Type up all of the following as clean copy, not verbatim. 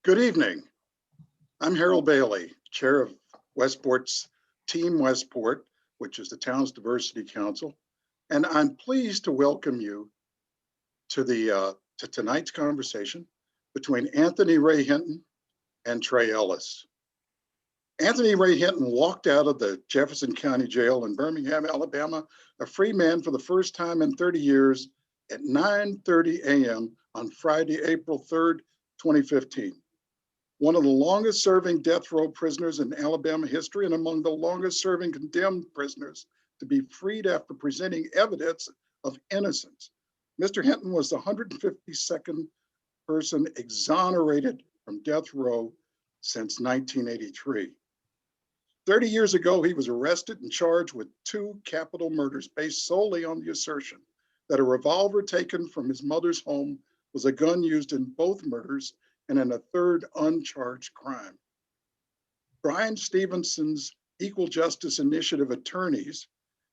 Good evening. I'm Harold Bailey, chair of Westport's Team Westport, which is the town's diversity council, and I'm pleased to welcome you to tonight's conversation between Anthony Ray Hinton and Trey Ellis. Anthony Ray Hinton walked out of the Jefferson County Jail in Birmingham, Alabama, a free man for the first time in 30 years at 9:30 a.m. on Friday, April 3rd, 2015. One of the longest serving death row prisoners in Alabama history and among the longest serving condemned prisoners to be freed after presenting evidence of innocence. Mr. Hinton was the 152nd person exonerated from death row since 1983. 30 years ago, he was arrested and charged with 2 capital murders based solely on the assertion that a revolver taken from his mother's home was a gun used in both murders and in a third uncharged crime. Bryan Stevenson's Equal Justice Initiative attorneys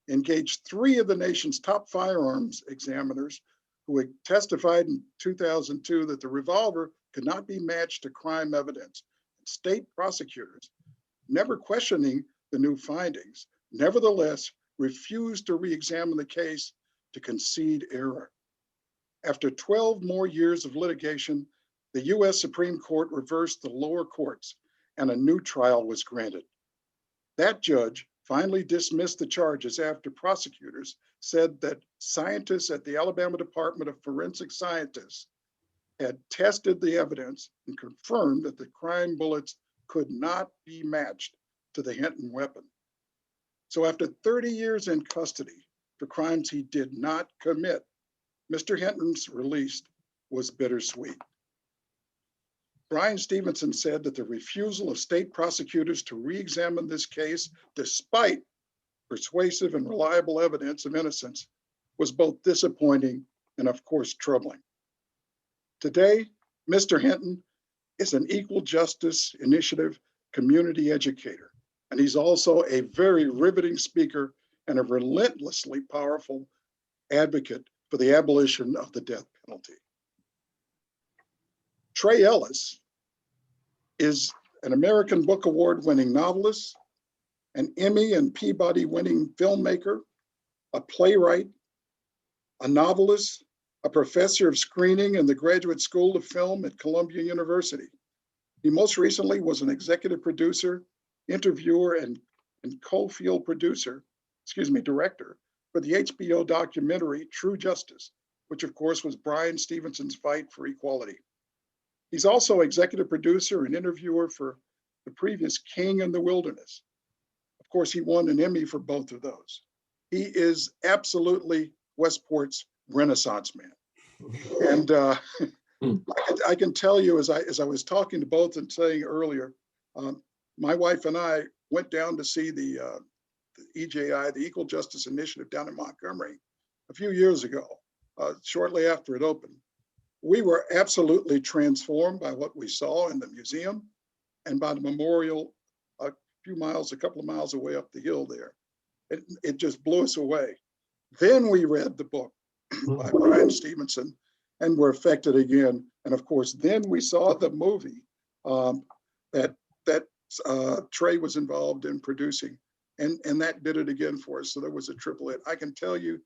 engaged 3 of the nation's top firearms examiners who had testified in 2002 that the revolver could not be matched to crime evidence. State prosecutors, never questioning the new findings, nevertheless refused to re-examine the case to concede error. After 12 more years of litigation, the US Supreme Court reversed the lower courts and a new trial was granted. That judge finally dismissed the charges after prosecutors said that scientists at the Alabama Department of Forensic Scientists had tested the evidence and confirmed that the crime bullets could not be matched to the Hinton weapon. So after 30 years in custody for crimes he did not commit, Mr. Hinton's release was bittersweet. Bryan Stevenson said that the refusal of state prosecutors to re-examine this case, despite persuasive and reliable evidence of innocence, was both disappointing and, of course, troubling. Today, Mr. Hinton is an Equal Justice Initiative community educator, and he's also a very riveting speaker and a relentlessly powerful advocate for the abolition of the death penalty. Trey Ellis is an American Book Award-winning novelist, an Emmy and Peabody-winning filmmaker, a playwright, a novelist, a professor of screening in the Graduate School of Film at Columbia University. He most recently was an executive producer, interviewer, and co-field director for the HBO documentary True Justice, which of course was Bryan Stevenson's fight for equality. He's also executive producer and interviewer for the previous King in the Wilderness. Of course, he won an Emmy for both of those. He is absolutely Westport's Renaissance man. And I can tell you, as I was talking to both and saying earlier, my wife and I went down to see the EJI, the Equal Justice Initiative, down in Montgomery a few years ago, shortly after it opened. We were absolutely transformed by what we saw in the museum and by the memorial a couple of miles away up the hill there. It just blew us away. Then we read the book by Bryan Stevenson and were affected again. And of course, then we saw the movie that Trey was involved in producing, and that did it again for us. So there was a triple hit. I can tell you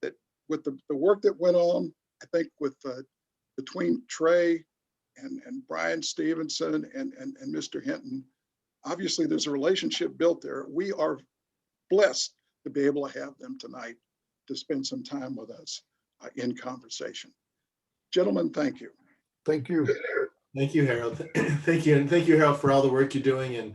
that with the work that went on, I think with between Trey and Bryan Stevenson and Mr. Hinton, obviously there's a relationship built there. We are blessed to be able to have them tonight to spend some time with us in conversation. Gentlemen, thank you. Thank you. Thank you, Harold. Thank you. And thank you, Harold, for all the work you're doing.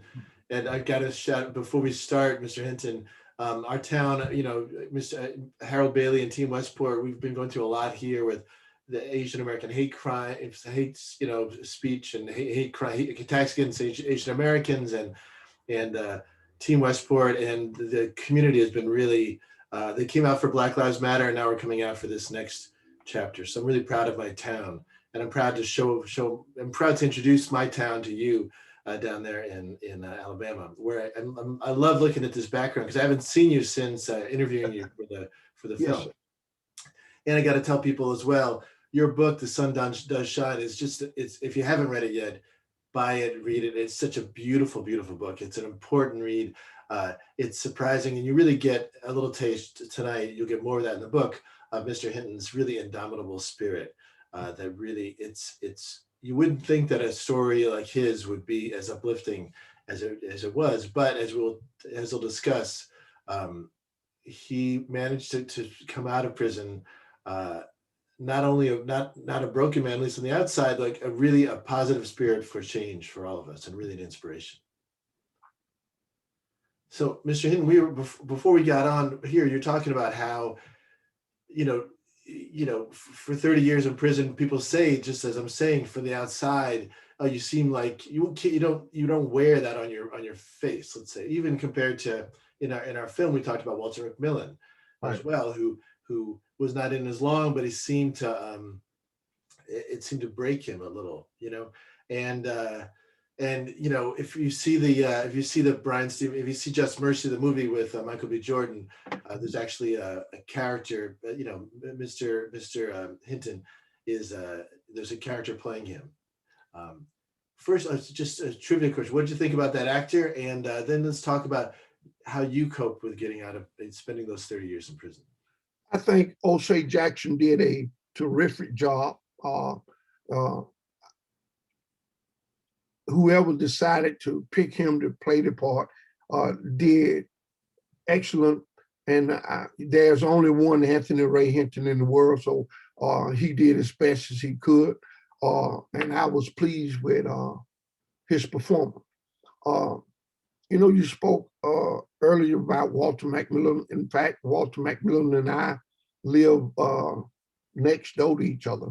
And I've got to shout, before we start, Mr. Hinton, our town, Mr. Harold Bailey and Team Westport, we've been going through a lot here with the Asian American hate crime, hate, speech and hate crime, attacks against Asian Americans, and Team Westport and the community has been really, they came out for Black Lives Matter, and now we're coming out for this next chapter. So I'm really proud of my town, and I'm proud to I'm proud to introduce my town to you down there in Alabama, where I love looking at this background because I haven't seen you since interviewing you for the film. And I got to tell people as well, your book, The Sun Does Shine, is if you haven't read it yet, buy it, read it. It's such a beautiful, beautiful book. It's an important read. It's surprising, and you really get a little taste tonight. You'll get more of that in the book of Mr. Hinton's really indomitable spirit. That really, it's you wouldn't think that a story like his would be as uplifting as it was, but as we'll discuss, he managed to come out of prison. Not only not a broken man, at least on the outside, like a positive spirit for change for all of us, and really an inspiration. So, Mr. Hinton, we were before we got on here, you're talking about how, for 30 years in prison, people say, just as I'm saying, from the outside, oh, you seem like you don't wear that on your face. Let's say, even compared to in our film, we talked about Walter McMillan as well, who was not in as long, but he seemed to it seemed to break him a little, and if you see the Bryan Stevenson, if you see Just Mercy, the movie with Michael B. Jordan, there's actually a character, Mr. Hinton is there's a character playing him. First, just a trivia question. What did you think about that actor? And then let's talk about how you coped with getting out of and spending those 30 years in prison. I think O'Shea Jackson did a terrific job. Whoever decided to pick him to play the part did excellent. And there's only one Anthony Ray Hinton in the world, so he did as best as he could. And I was pleased with his performance. You spoke earlier about Walter McMillan. In fact, Walter McMillan and I live next door to each other.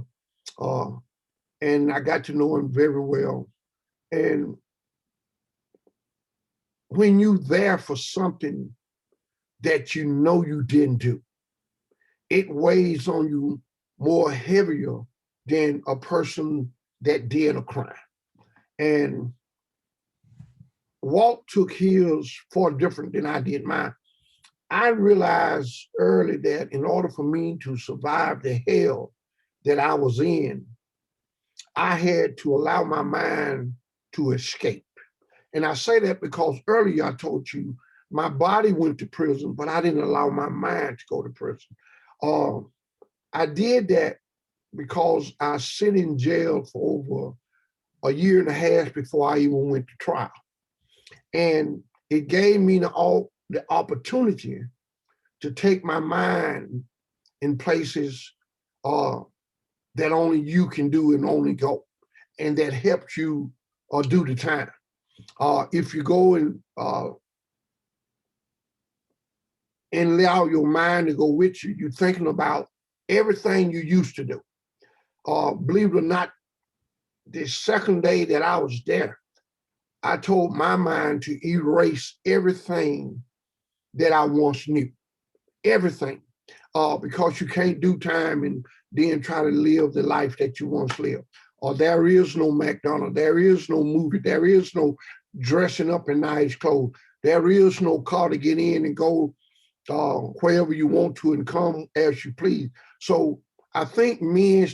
And I got to know him very well. And when you're there for something that you didn't do, it weighs on you more heavier than a person that did a crime. And Walt took his far different than I did mine. I realized early that in order for me to survive the hell that I was in, I had to allow my mind to escape. And I say that because earlier I told you my body went to prison, but I didn't allow my mind to go to prison. I did that because I sit in jail for over a year and a half before I even went to trial. And it gave me the opportunity to take my mind in places that only you can do and only go, and that helps you do the time. If you go and allow your mind to go with you, you're thinking about everything you used to do. Believe it or not, the second day that I was there, I told my mind to erase everything that I once knew, everything, because you can't do time and then try to live the life that you once lived. There is no McDonald's, there is no movie, there is no dressing up in nice clothes, there is no car to get in and go wherever you want to and come as you please. So I think men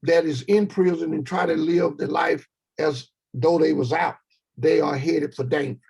that is in prison and try to live the life as though they was out, they are headed for danger.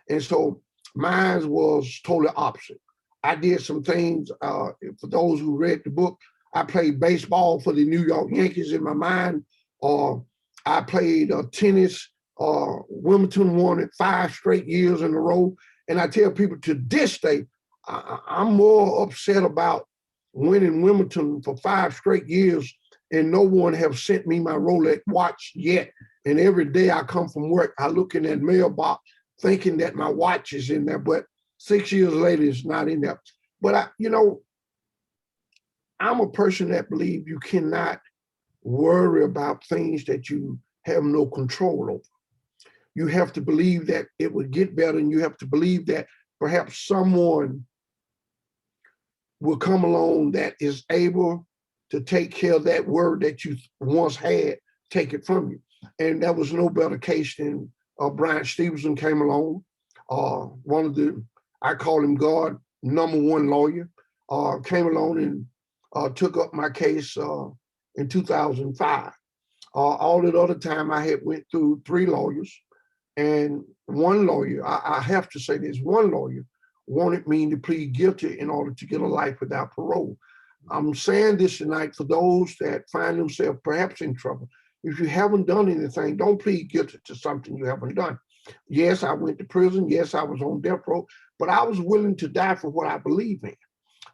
And so mine was totally opposite. I did some things, for those who read the book, I played baseball for the New York Yankees in my mind. I played tennis. Wimbledon won it 5 straight years in a row. And I tell people to this day, I'm more upset about winning Wimbledon for 5 straight years, and no one have sent me my Rolex watch yet. And every day I come from work, I look in that mailbox thinking that my watch is in there, but 6 years later, it's not in there. But I'm a person that believes you cannot worry about things that you have no control over. You have to believe that it would get better, and you have to believe that perhaps someone will come along that is able to take care of that word that you once had, take it from you. And that was no better case than Bryan Stevenson came along. One of the, I call him God, #1 lawyer, came along and took up my case in 2005. All that other time I had went through 3 lawyers, and one lawyer, I have to say this, one lawyer wanted me to plead guilty in order to get a life without parole. I'm saying this tonight for those that find themselves perhaps in trouble. If you haven't done anything, don't plead guilty to something you haven't done. Yes, I went to prison. Yes, I was on death row, but I was willing to die for what I believe in.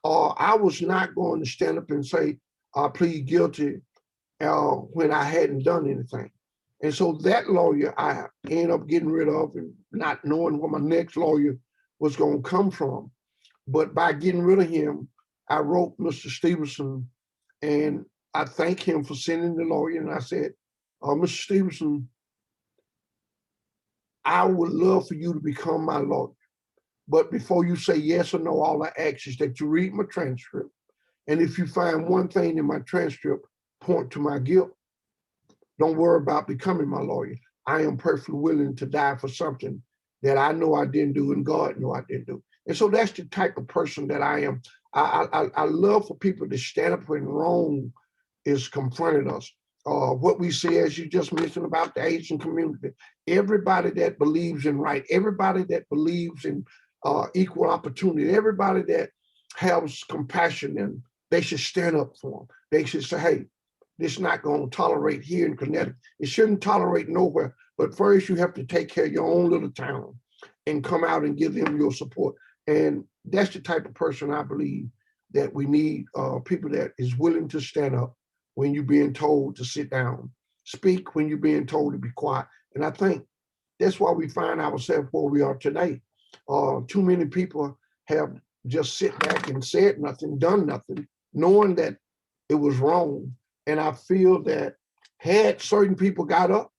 I was not going to stand up and say, I plead guilty when I hadn't done anything. And so that lawyer I ended up getting rid of and not knowing where my next lawyer was going to come from. But by getting rid of him, I wrote Mr. Stevenson and I thank him for sending the lawyer. And I said, Mr. Stevenson, I would love for you to become my lawyer. But before you say yes or no, all I ask is that you read my transcript. And if you find one thing in my transcript point to my guilt, don't worry about becoming my lawyer. I am perfectly willing to die for something that I know I didn't do and God knew I didn't do. And so that's the type of person that I am. I love for people to stand up when wrong is confronted us. What we see, as you just mentioned about the Asian community, everybody that believes in right, everybody that believes in equal opportunity, everybody that has compassion, and they should stand up for them. They should say, hey, this is not going to tolerate here in Connecticut. It shouldn't tolerate nowhere. But first, you have to take care of your own little town and come out and give them your support. And that's the type of person I believe that we need, people that is willing to stand up when you're being told to sit down, speak when you're being told to be quiet. And I think that's why we find ourselves where we are today. Too many people have just sit back and said nothing, done nothing, knowing that it was wrong. And I feel that had certain people got up,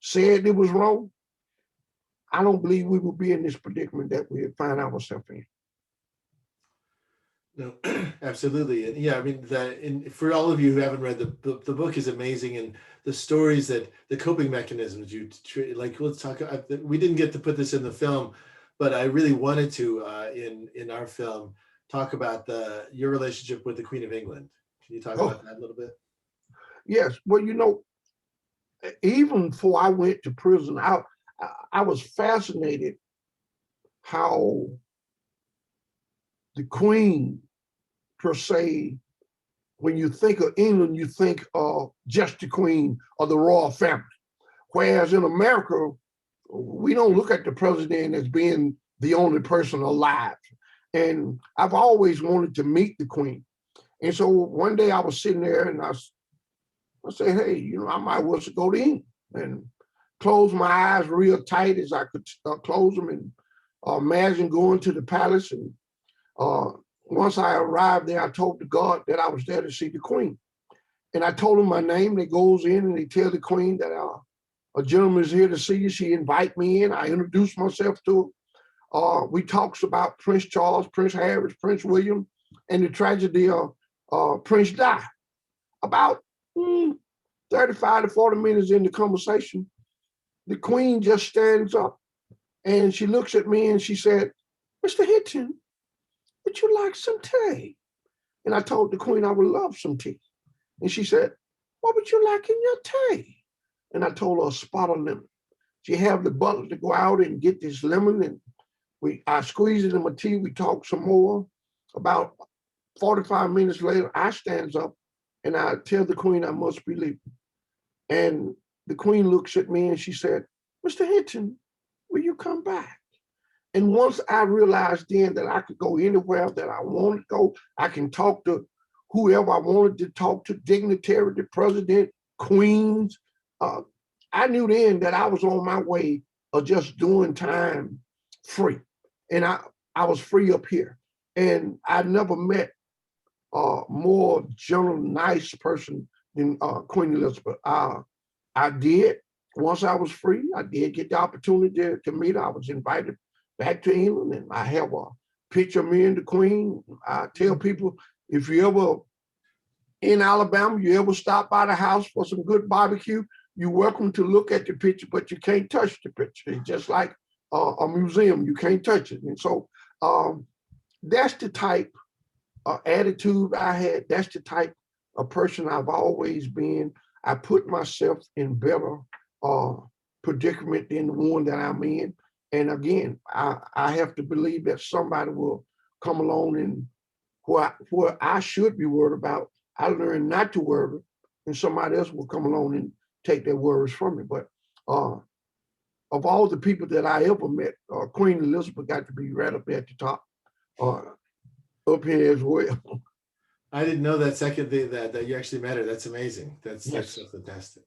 said it was wrong, I don't believe we would be in this predicament that we find ourselves in. No, absolutely. And yeah, I mean, for all of you who haven't read the book is amazing. And the stories that the coping mechanisms like, let's talk, we didn't get to put this in the film, but I really wanted to, in our film, talk about your relationship with the Queen of England. Can you talk about that a little bit? Yes. Well, you know, even before I went to prison, I was fascinated how the Queen, per se, when you think of England, you think of just the Queen or the royal family. Whereas in America, we don't look at the president as being the only person alive. And I've always wanted to meet the Queen. And so one day I was sitting there and I said, hey, you know, I might want to go to England, and close my eyes real tight as I could close them, and imagine going to the palace. And once I arrived there, I told the guard that I was there to see the Queen. And I told him my name. They goes in and they tell the Queen that a gentleman is here to see you. She invite me in. I introduced myself to her. We talks about Prince Charles, Prince Harry, Prince William, and the tragedy of Prince Di. About 35 to 40 minutes in the conversation, the Queen just stands up and she looks at me and she said, Mr. Hinton, would you like some tea? And I told the Queen I would love some tea. And she said, what would you like in your tea? And I told her a spot of lemon. She had the butler to go out and get this lemon, and I squeezed it in my tea. We talked some more. About 45 minutes later, I stands up and I tell the Queen I must be leaving. And the Queen looks at me and she said, Mr. Hinton, will you come back? And once I realized then that I could go anywhere that I wanted to go, I can talk to whoever I wanted to talk to, dignitary, the president, queens. I knew then that I was on my way of just doing time free. And I was free up here. And I never met a more gentle, nice person than Queen Elizabeth. I did, once I was free, I did get the opportunity to meet her. I was invited back to England, and I have a picture of me and the Queen. I tell people, if you ever in Alabama, you ever stop by the house for some good barbecue, you're welcome to look at the picture, but you can't touch the picture. It's just like a museum, you can't touch it. And so that's the type of attitude I had. That's the type of person I've always been. I put myself in better predicament than the one that I'm in. And again, I have to believe that somebody will come along and where I should be worried about, I learned not to worry, and somebody else will come along and take their worries from me. But of all the people that I ever met, Queen Elizabeth got to be right up there at the top, up here as well. I didn't know that second thing that you actually met her. That's amazing. That's so fantastic.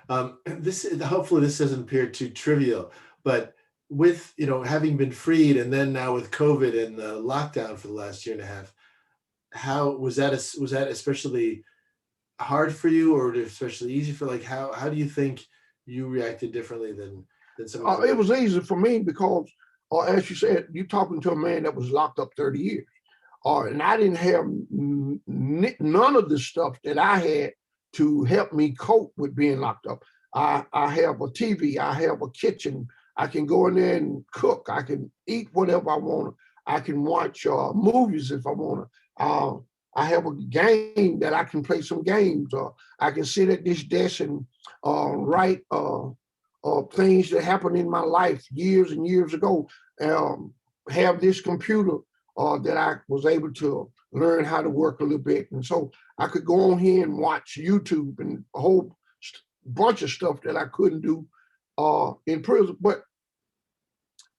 Hopefully this doesn't appear too trivial, but with having been freed and then now with COVID and the lockdown for the last year and a half, how was that especially hard for you, or especially easy for, like, how do you think you reacted differently than some of it was easy for me because as you said, you're talking to a man that was locked up 30 years. And I didn't have none of the stuff that I had to help me cope with being locked up. I have a TV, I have a kitchen, I can go in there and cook, I can eat whatever I want, I can watch movies if I want to. I have a game that I can play some games. I can sit at this desk and write things that happened in my life years and years ago. Have this computer that I was able to learn how to work a little bit. And so I could go on here and watch YouTube and a whole bunch of stuff that I couldn't do in prison. But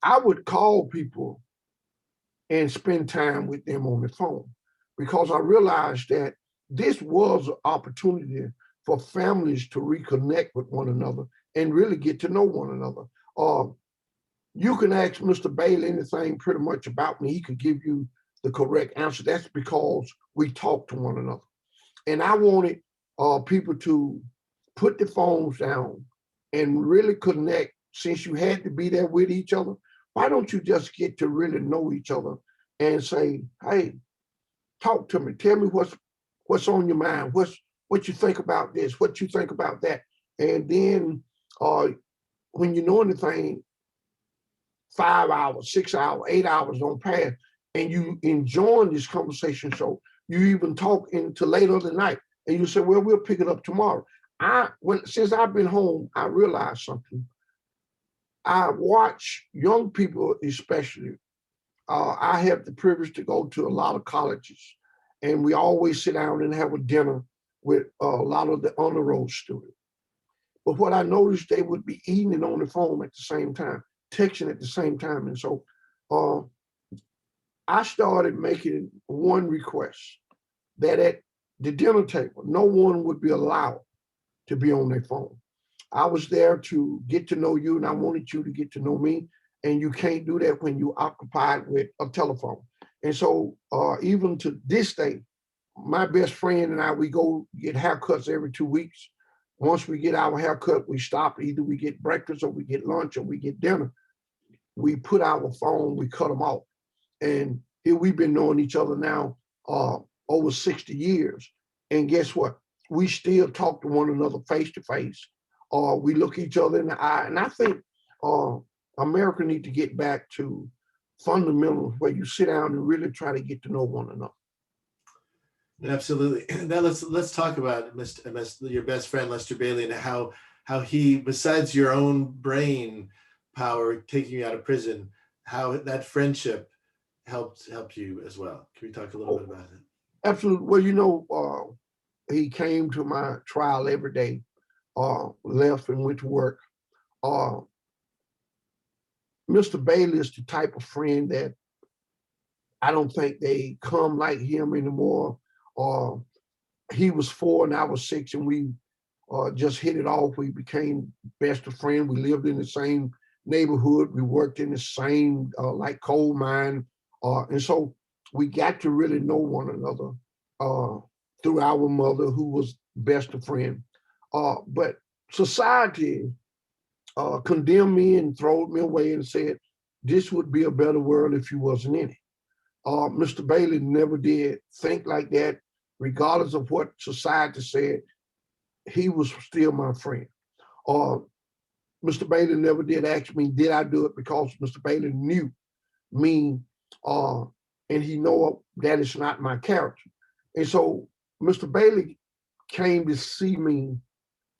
I would call people and spend time with them on the phone because I realized that this was an opportunity for families to reconnect with one another and really get to know one another. You can ask Mr. Bailey anything pretty much about me. He could give you the correct answer. That's because we talk to one another. And I wanted people to put the phones down and really connect. Since you had to be there with each other, why don't you just get to really know each other and say, hey, talk to me. Tell me what's on your mind. What you think about this, what you think about that. And then when you know anything, 5 hours, 6 hours, 8 hours don't pass, and you enjoying this conversation. So you even talk into later of the night, and you say, well, we'll pick it up tomorrow. Since I've been home, I realized something. I watch young people, especially. I have the privilege to go to a lot of colleges, and we always sit down and have a dinner with a lot of the honor roll students. But what I noticed, they would be eating it on the phone at the same time, texting at the same time. And so I started making one request, that at the dinner table, no one would be allowed to be on their phone. I was there to get to know you, and I wanted you to get to know me. And you can't do that when you're occupied with a telephone. And so even to this day, my best friend and I, we go get haircuts every 2 weeks. Once we get our haircut, we stop. Either we get breakfast or we get lunch or we get dinner. We put our phone, we cut them off. And here we've been knowing each other now over 60 years. And guess what? We still talk to one another face to face. We look each other in the eye. And I think America needs to get back to fundamentals where you sit down and really try to get to know one another. Absolutely. Now let's talk about your best friend, Lester Bailey, and how he, besides your own brain power taking you out of prison, how that friendship helped you as well. Can we talk a little bit about it? Absolutely. Well, he came to my trial every day, left and went to work. Mr. Bailey is the type of friend that I don't think they come like him anymore. He was 4 and I was 6, and we just hit it off. We became best of friends. We lived in the same neighborhood. We worked in the same like coal mine. And so we got to really know one another through our mother, who was best of friend. But society condemned me and threw me away and said, this would be a better world if you wasn't in it. Mr. Bailey never did think like that. Regardless of what society said, he was still my friend. Mr. Bailey never did ask me, did I do it? Because Mr. Bailey knew me, and he know that it's not my character. And so Mr. Bailey came to see me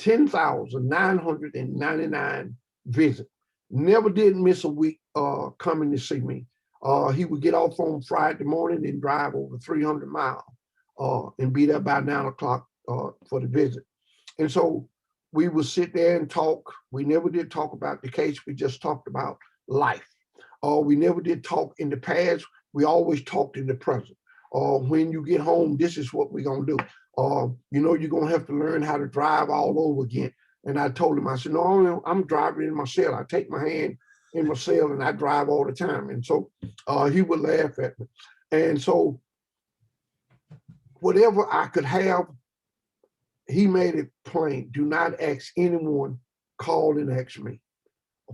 10,999 visits. Never did miss a week coming to see me. He would get off on Friday morning and drive over 300 miles and be there by 9 o'clock for the visit. And so we would sit there and talk. We never did talk about the case. We just talked about life. We never did talk in the past. We always talked in the present. When you get home, this is what we're going to do. You're going to have to learn how to drive all over again. And I told him, I said, no, I'm driving in my cell. I take my hand in my cell and I drive all the time. And so he would laugh at me. And so whatever I could have, he made it plain. Do not ask anyone, call and ask me.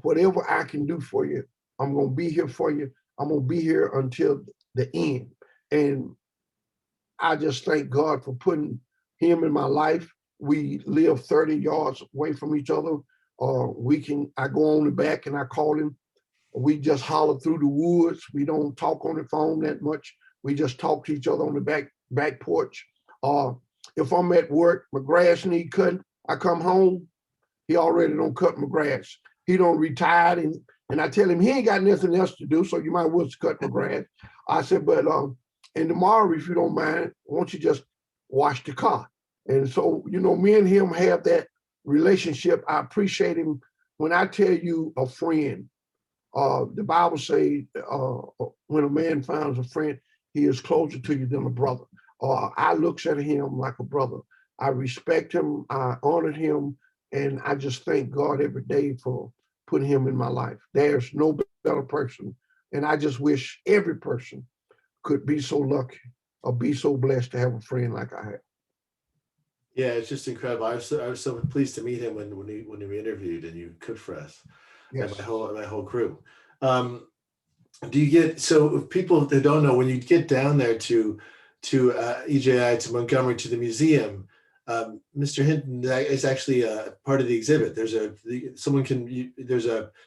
Whatever I can do for you, I'm going to be here for you. I'm going to be here until the end. And I just thank God for putting him in my life. We live 30 yards away from each other. I go on the back and I call him. We just holler through the woods. We don't talk on the phone that much. We just talk to each other on the back porch. If I'm at work, my grass need cutting, I come home, he already don't cut my grass. He don't retired and I tell him he ain't got nothing else to do, so you might well cut my grass. I said, but and tomorrow, if you don't mind, won't you just wash the car? And so, me and him have that relationship. I appreciate him. When I tell you a friend, the Bible says when a man finds a friend, he is closer to you than a brother. I looks at him like a brother. I respect him, I honored him, and I just thank God every day for putting him in my life. There's no better person. And I just wish every person could be so lucky or be so blessed to have a friend like I have. Yeah, it's just incredible. I was so pleased to meet him when we interviewed and you cooked for us. Yes. And my whole crew. Do you get, so if people that don't know, when you get down there to EJI, to Montgomery, to the museum, Mr. Hinton is actually a part of the exhibit. There's a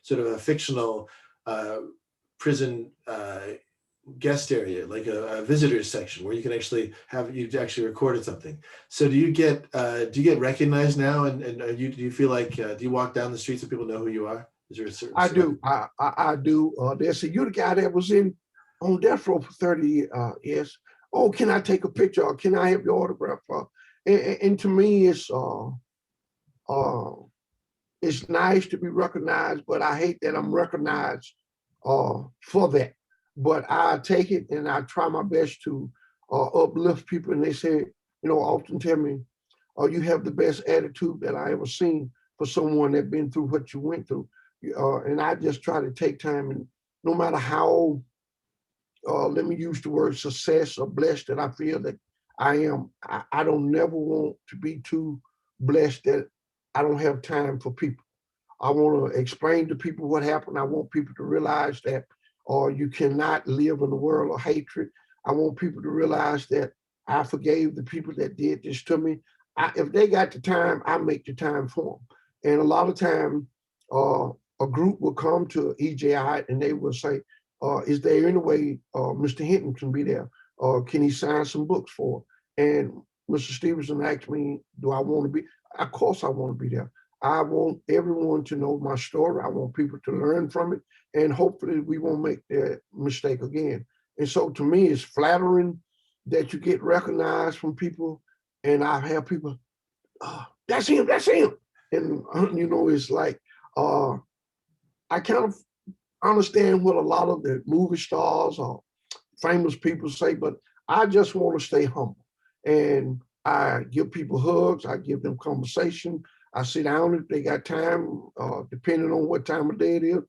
sort of a fictional prison guest area, like a visitors section where you can actually recorded something. So do you get recognized now? And do you feel like, do you walk down the streets and people know who you are? Is there a certain? I do. I do. They say, you're the guy that was on death row for 30 years. Oh, can I take a picture? Or can I have your autograph? And to me, it's nice to be recognized, but I hate that I'm recognized for that. But I take it and I try my best to uplift people. And they say, often tell me, you have the best attitude that I ever seen for someone that's been through what you went through. And I just try to take time, and no matter how, let me use the word success or blessed that I feel that I am, I don't never want to be too blessed that I don't have time for people. I want to explain to people what happened. I want people to realize that you cannot live in a world of hatred. I want people to realize that I forgave the people that did this to me. If they got the time, I make the time for them. And a lot of time, a group will come to EJI and they will say, is there any way Mr. Hinton can be there? Can he sign some books for? And Mr. Stevenson asked me, do I want to be? Of course I want to be there. I want everyone to know my story. I want people to learn from it. And hopefully we won't make that mistake again. And so to me, it's flattering that you get recognized from people. And I have people, that's him. And, it's like, I kind of understand what a lot of the movie stars or famous people say, but I just want to stay humble. And I give people hugs. I give them conversation. I sit down if they got time, depending on what time of day it is.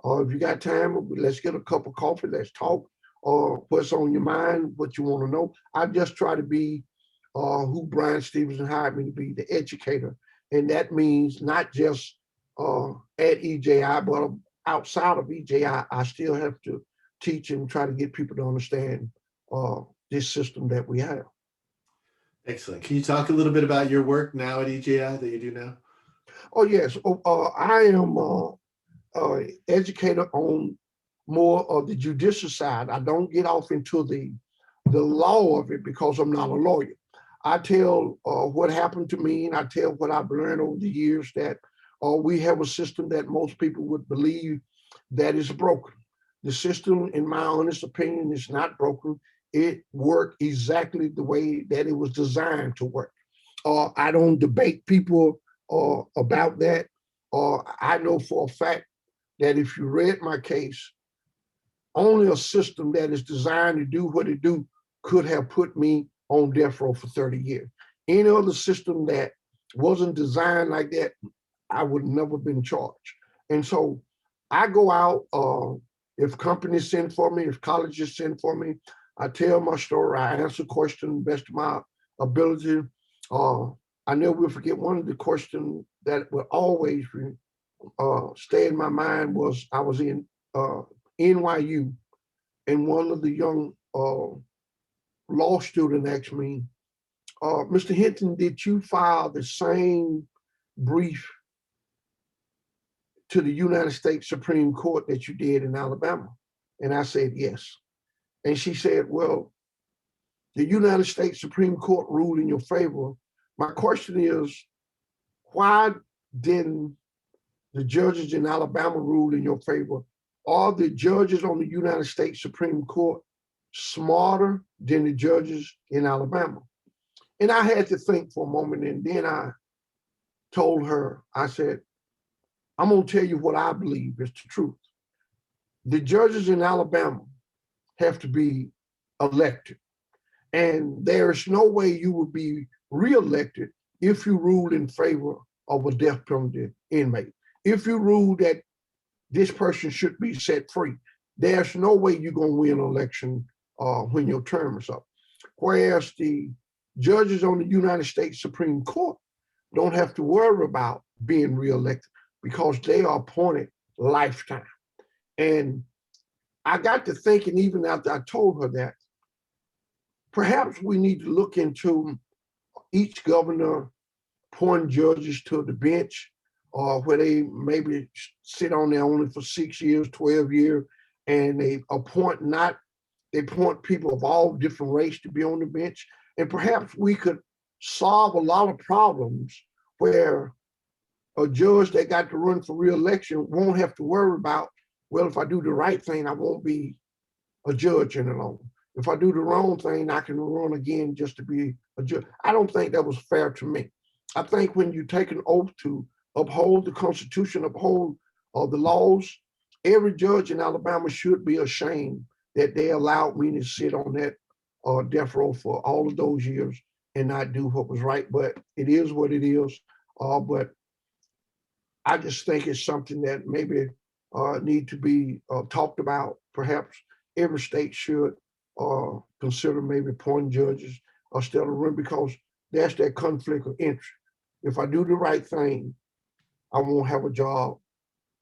If you got time, let's get a cup of coffee. Let's talk. What's on your mind, what you want to know. I just try to be who Bryan Stevenson hired me to be, the educator. And that means not just at EJI, but outside of EJI, I still have to teach and try to get people to understand this system that we have. Excellent. Can you talk a little bit about your work now at EJI that you do now? Oh, yes. I am an educator on more of the judicial side. I don't get off into the law of it because I'm not a lawyer. I tell what happened to me, and I tell what I've learned over the years, that we have a system that most people would believe that is broken. The system, in my honest opinion, is not broken. It worked exactly the way that it was designed to work. I don't debate people about that. I know for a fact that if you read my case, only a system that is designed to do what it do could have put me on death row for 30 years. Any other system that wasn't designed like that, I would never been charged. And so I go out, if companies send for me, if colleges send for me, I tell my story, I answer questions best of my ability. I never will forget one of the questions that will always stay in my mind was I was in NYU, and one of the young law students asked me, Mr. Hinton, did you file the same brief to the United States Supreme Court that you did in Alabama? And I said, yes. And she said, well, the United States Supreme Court ruled in your favor. My question is, why didn't the judges in Alabama rule in your favor? Are the judges on the United States Supreme Court smarter than the judges in Alabama? And I had to think for a moment, and then I told her, I said, I'm going to tell you what I believe is the truth. The judges in Alabama have to be elected. And there's no way you would be reelected if you ruled in favor of a death penalty inmate. If you rule that this person should be set free, there's no way you're going to win an election when your term is up. Whereas the judges on the United States Supreme Court don't have to worry about being reelected because they are appointed lifetime. And I got to thinking, even after I told her that, perhaps we need to look into each governor appointing judges to the bench, where they maybe sit on there only for 6 years, 12 years, and they appoint people of all different races to be on the bench. And perhaps we could solve a lot of problems where a judge that got to run for re-election won't have to worry about, well, if I do the right thing, I won't be a judge any longer. If I do the wrong thing, I can run again just to be a judge. I don't think that was fair to me. I think when you take an oath to uphold the Constitution, uphold the laws, every judge in Alabama should be ashamed that they allowed me to sit on that death row for all of those years and not do what was right. But it is what it is. But I just think it's something that maybe need to be talked about. Perhaps every state should consider maybe appointing judges instead of running, because that's that conflict of interest. If I do the right thing, I won't have a job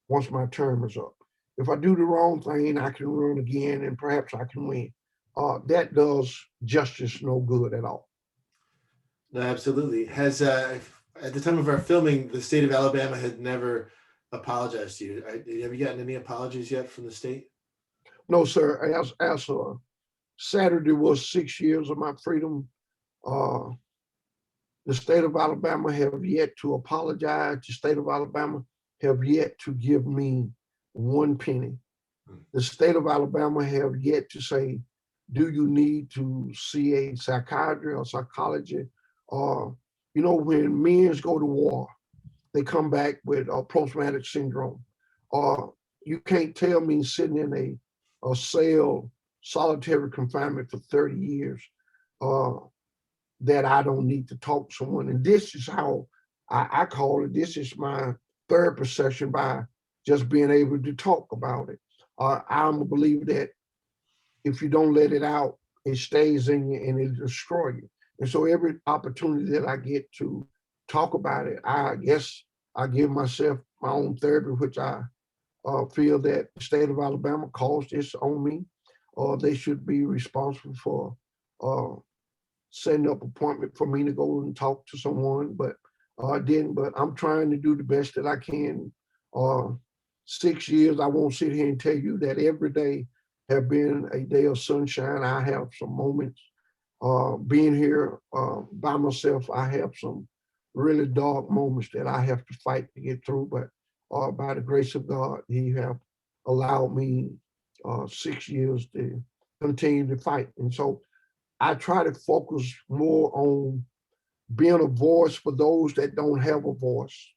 once my term is up. If I do the wrong thing, I can run again and perhaps I can win. That does justice no good at all. No, absolutely. Has at the time of our filming, the state of Alabama had never apologized to you. Have you gotten any apologies yet from the state? No, sir. As Saturday was 6 years of my freedom, the state of Alabama have yet to apologize. The state of Alabama have yet to give me one penny. The state of Alabama have yet to say, do you need to see a psychiatrist or psychology? When men go to war, they come back with post-traumatic syndrome. You can't tell me sitting in a cell, solitary confinement for 30 years, that I don't need to talk to someone. And this is how I call it. This is my therapy session by just being able to talk about it. I'm a believer that if you don't let it out, it stays in you and it'll destroy you. And so every opportunity that I get to talk about it, I guess I give myself my own therapy, which I feel that the state of Alabama caused this on me. They should be responsible for setting up an appointment for me to go and talk to someone, but I didn't. But I'm trying to do the best that I can. 6 years, I won't sit here and tell you that every day have been a day of sunshine. I have some moments being here by myself, I have some really dark moments that I have to fight to get through, but by the grace of God, He have allowed me 6 years to continue to fight. And so I try to focus more on being a voice for those that don't have a voice,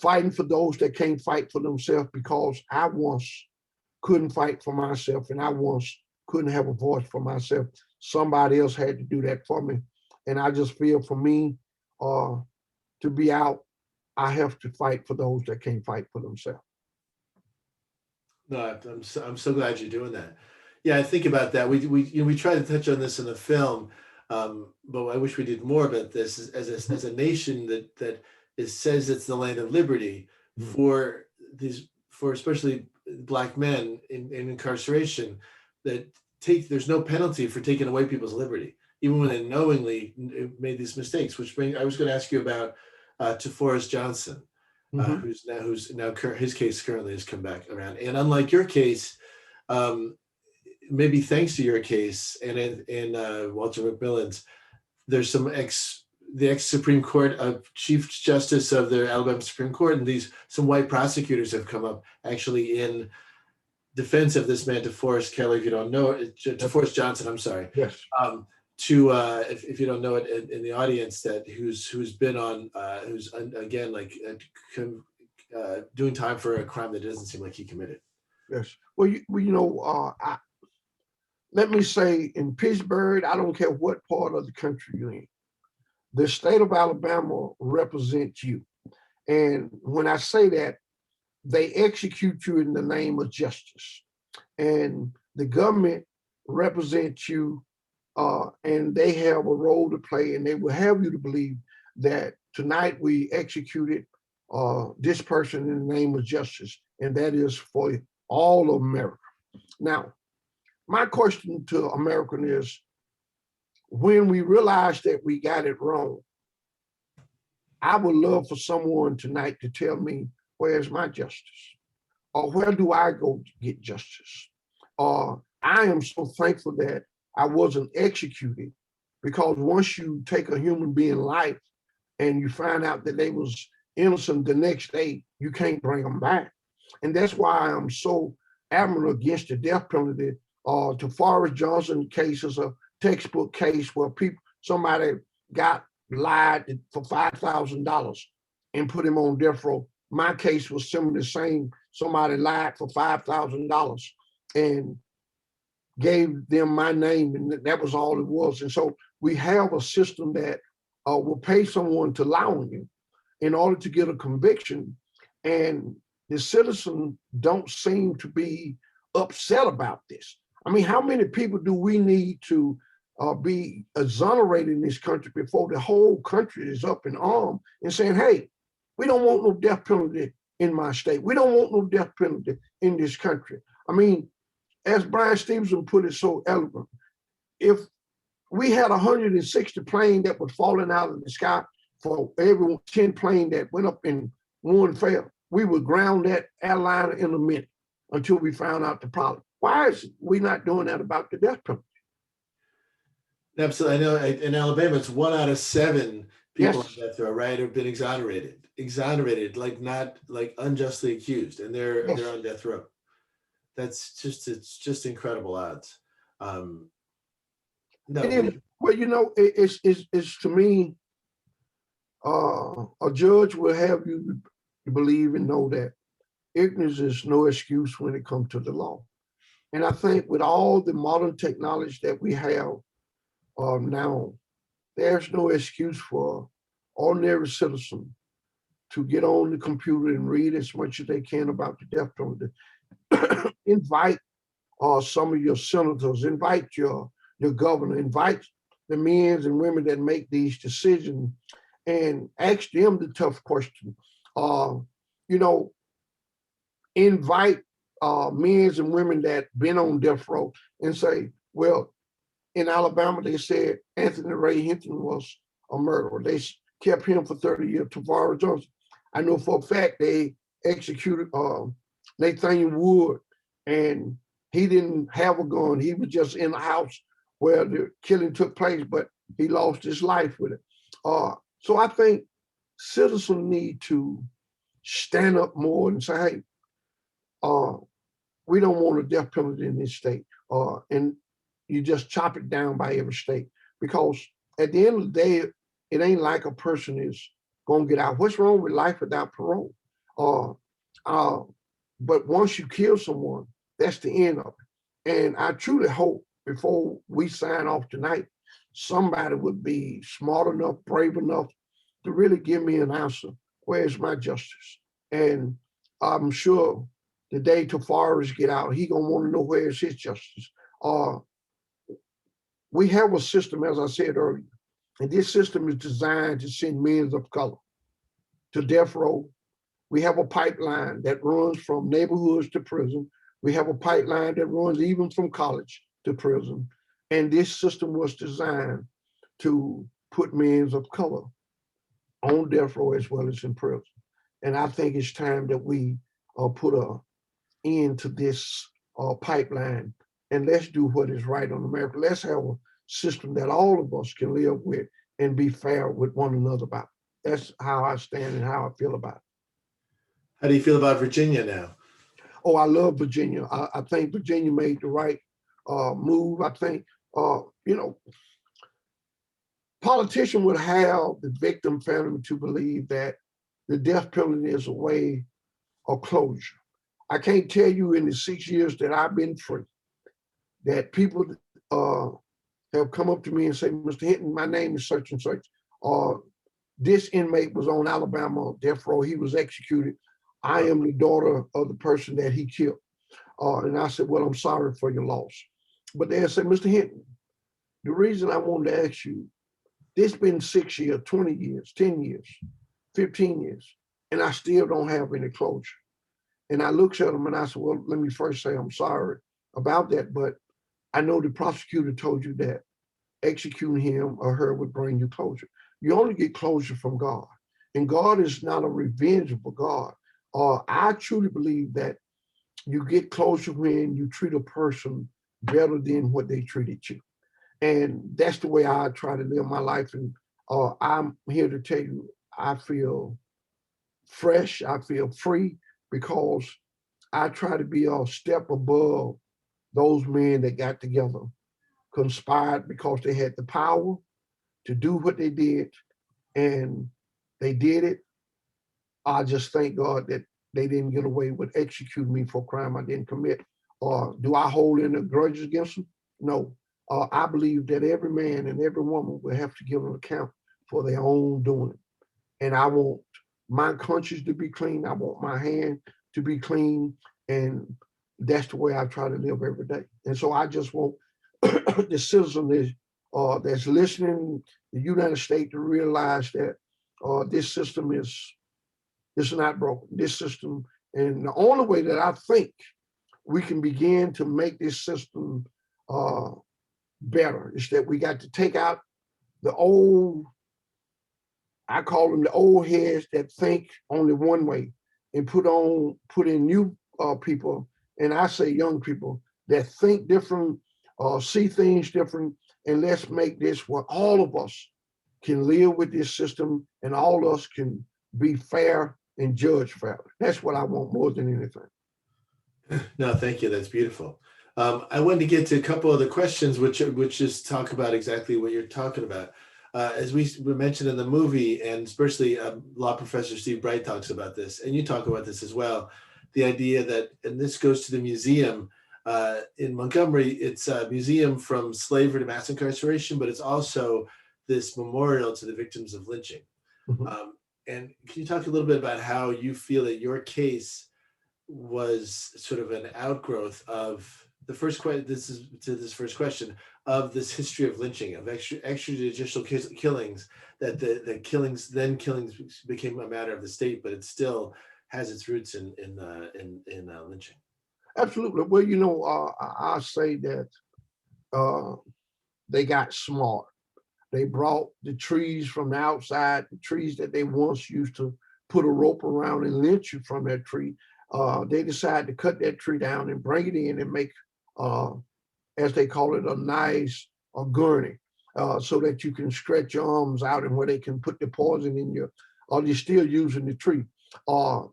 fighting for those that can't fight for themselves, because I once couldn't fight for myself and I once couldn't have a voice for myself. Somebody else had to do that for me. And I just feel for me to be out, I have to fight for those that can't fight for themselves. No, I'm so glad you're doing that. Yeah, I think about that. We try to touch on this in the film, but I wish we did more about this as a nation that says it's the land of liberty for especially Black men in incarceration, that there's no penalty for taking away people's liberty, even when they knowingly made these mistakes. I was going to ask you about DeForest Johnson, who's now his case currently has come back around, and unlike your case, maybe thanks to your case and in Walter McMillan's, there's the ex-Supreme Court Chief Justice of the Alabama Supreme Court, and some white prosecutors have come up actually in defense of this man, DeForest Kelly, if you don't know it, DeForest Johnson, I'm sorry. Yes. If you don't know it in the audience, that who's been on, who's again, like doing time for a crime that doesn't seem like he committed. Yes. Well, let me say, in Pittsburgh, I don't care what part of the country you're in, the state of Alabama represents you. And when I say that, they execute you in the name of justice. And the government represents you, and they have a role to play, and they will have you to believe that tonight we executed this person in the name of justice, and that is for all of America. Now, my question to American is, when we realize that we got it wrong, I would love for someone tonight to tell me, where's my justice? Or where do I go to get justice? I am so thankful that I wasn't executed, because once you take a human being life and you find out that they was innocent the next day, you can't bring them back. And that's why I'm so adamant against the death penalty. DeForest Johnson case is a textbook case where somebody got lied for $5,000 and put him on death row. My case was similar the same. Somebody lied for $5,000 and gave them my name, and that was all it was. And so we have a system that will pay someone to lie on you in order to get a conviction, and the citizens don't seem to be upset about this. I mean, how many people do we need to be exonerated in this country before the whole country is up in arms and saying, hey, we don't want no death penalty in my state. We don't want no death penalty in this country. I mean, as Bryan Stevenson put it so eloquent, if we had 160 planes that were falling out of the sky for every 10 plane that went up and one fell, we would ground that airliner in a minute until we found out the problem. Why is we not doing that about the death penalty? Absolutely. I know in Alabama, it's 1 out of 7 people Yes. on death row, right, have been exonerated, like not like unjustly accused, and they're on death row. It's just incredible odds. No, well, it's to me, a judge will have you believe and know that ignorance is no excuse when it comes to the law. And I think with all the modern technology that we have now, there's no excuse for ordinary citizen to get on the computer and read as much as they can about the death penalty. Invite some of your senators, invite your governor, invite the men and women that make these decisions and ask them the tough question. Invite men and women that been on death row and say, well, in Alabama, they said Anthony Ray Hinton was a murderer. They kept him for 30 years. DeForest Johnson, I know for a fact they executed Nathaniel Wood, and he didn't have a gun. He was just in the house where the killing took place, but he lost his life with it. So I think citizens need to stand up more and say, hey, we don't want a death penalty in this state. And you just chop it down by every state. Because at the end of the day, it ain't like a person is going to get out. What's wrong with life without parole? But once you kill someone, that's the end of it. And I truly hope before we sign off tonight, somebody would be smart enough, brave enough to really give me an answer. Where's my justice? And I'm sure the day Tafari's get out, he gonna want to know where's his justice. We have a system, as I said earlier, and this system is designed to send men of color to death row. We have a pipeline that runs from neighborhoods to prison. We have a pipeline that runs even from college to prison. And this system was designed to put men of color on death row as well as in prison. And I think it's time that we put an end to this pipeline, and let's do what is right on America. Let's have a system that all of us can live with and be fair with one another about. That's how I stand and how I feel about it. How do you feel about Virginia now? Oh, I love Virginia. I think Virginia made the right move. I think, politicians would have the victim family to believe that the death penalty is a way of closure. I can't tell you in the 6 years that I've been free that people have come up to me and say, Mr. Hinton, my name is such and such. This inmate was on Alabama death row. He was executed. I am the daughter of the person that he killed. And I said, well, I'm sorry for your loss. But they said, Mr. Hinton, the reason I wanted to ask you, this been 6 years, 20 years, 10 years, 15 years, and I still don't have any closure. And I looked at them and I said, well, let me first say I'm sorry about that, but I know the prosecutor told you that executing him or her would bring you closure. You only get closure from God. And God is not a revengeful God. I truly believe that you get closure when you treat a person better than what they treated you. And that's the way I try to live my life. And I'm here to tell you, I feel fresh, I feel free, because I try to be a step above those men that got together, conspired because they had the power to do what they did, and they did it. I just thank God that they didn't get away with executing me for a crime I didn't commit. Do I hold any grudges against them? No. I believe that every man and every woman will have to give an account for their own doing. And I want my conscience to be clean. I want my hand to be clean. And that's the way I try to live every day. And so I just want the citizen that's listening, the United States, to realize that this system is not broken. This system, and the only way that I think we can begin to make this system better is that we got to take out the old, I call them the old heads that think only one way, and put in new people, and I say young people that think different, see things different, and let's make this where all of us can live with this system and all of us can be fair and judge fairly. That's what I want more than anything. No, thank you. That's beautiful. I wanted to get to a couple other questions, which just talk about exactly what you're talking about. As we mentioned in the movie, and especially law professor Steve Bright talks about this, and you talk about this as well, the idea that, and this goes to the museum in Montgomery, it's a museum from slavery to mass incarceration, but it's also this memorial to the victims of lynching. Mm-hmm. And can you talk a little bit about how you feel that your case was sort of an outgrowth of the first question, this first question, of this history of lynching, of extrajudicial killings, that the killings became a matter of the state, but it still has its roots in lynching. Absolutely. Well, I say that they got smart. They brought the trees from the outside, the trees that they once used to put a rope around and lynch you from that tree. They decided to cut that tree down and bring it in and make, as they call it, a nice a gurney so that you can stretch your arms out and where they can put the poison in you, or they're still using the tree.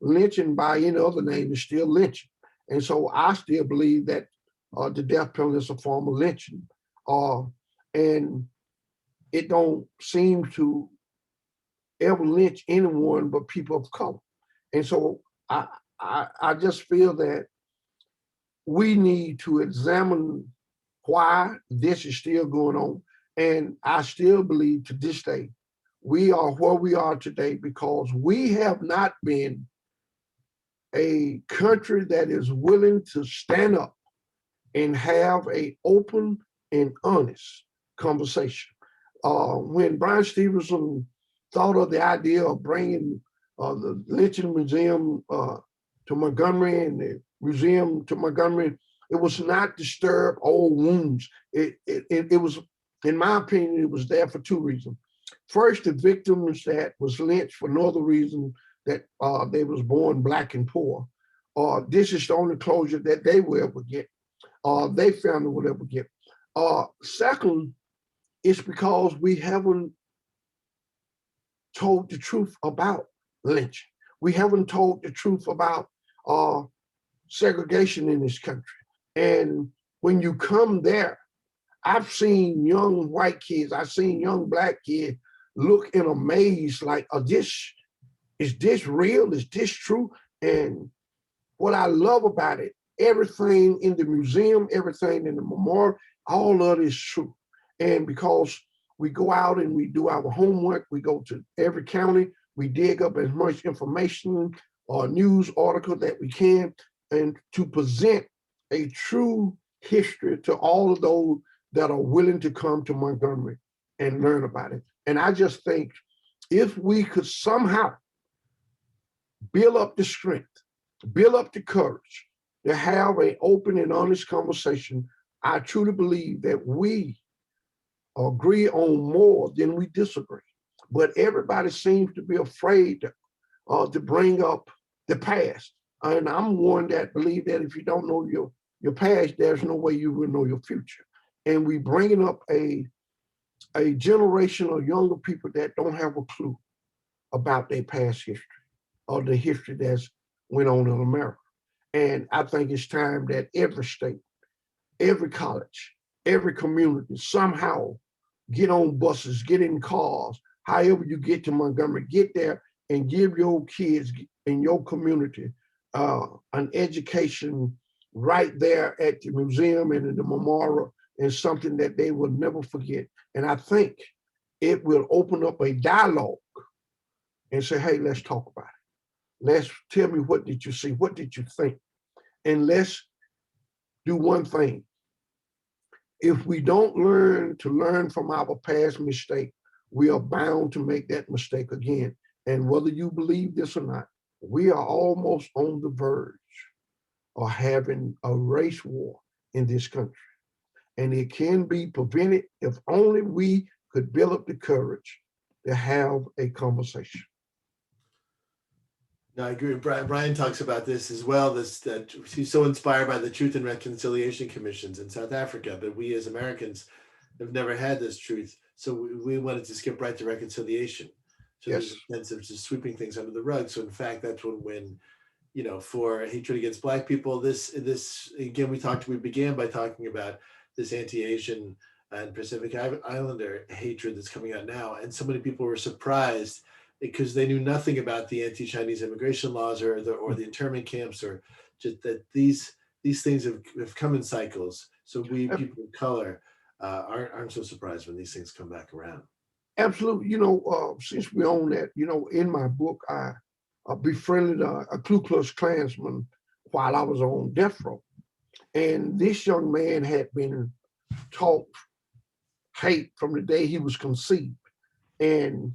Lynching by any other name is still lynching. And so I still believe that the death penalty is a form of lynching. And it don't seem to ever lynch anyone but people of color. And so I just feel that we need to examine why this is still going on. And I still believe to this day, we are where we are today because we have not been a country that is willing to stand up and have an open and honest conversation. When Bryan Stevenson thought of the idea of bringing the lynching museum to Montgomery and the museum to Montgomery, it was not disturb old wounds. It was, in my opinion, it was there for two reasons. First, the victims that was lynched for no other reason that they was born Black and poor. This is the only closure that they will ever get. They family will ever get. Second, it's because we haven't told the truth about lynching. We haven't told the truth about segregation in this country. And when you come there, I've seen young white kids, I've seen young Black kids look in amaze like, is this real? Is this true? And what I love about it, everything in the museum, everything in the memorial, all of it is true. And because we go out and we do our homework, we go to every county, we dig up as much information or news article that we can, and to present a true history to all of those that are willing to come to Montgomery and learn about it. And I just think if we could somehow build up the strength, build up the courage to have an open and honest conversation, I truly believe that we agree on more than we disagree. But everybody seems to be afraid to bring up the past. And I'm one that believe that if you don't know your past, there's no way you will know your future. And we bringing up a generation of younger people that don't have a clue about their past history or the history that's went on in America. And I think it's time that every state, every college, every community somehow get on buses, get in cars, however you get to Montgomery, get there and give your kids in your community an education right there at the museum and in the memorial, and something that they will never forget. And I think it will open up a dialogue and say, hey, let's talk about it. Let's tell me, what did you see? What did you think? And let's do one thing. If we don't learn from our past mistake, we are bound to make that mistake again. And whether you believe this or not, we are almost on the verge of having a race war in this country. And it can be prevented if only we could build up the courage to have a conversation. No, I agree. Bryan talks about this as well. That he's so inspired by the Truth and Reconciliation Commissions in South Africa, but we as Americans have never had this truth. So we wanted to skip right to reconciliation. So yes. There's a sense of just sweeping things under the rug. So in fact, that's when for hatred against Black people, this again, we began by talking about this anti-Asian and Pacific Islander hatred that's coming out now. And so many people were surprised because they knew nothing about the anti-Chinese immigration laws or the internment camps, or just that these things have come in cycles. So we people of color aren't so surprised when these things come back around. Absolutely. Since we own that, in my book, I befriended a Ku Klux Klansman while I was on death row. And this young man had been taught hate from the day he was conceived. And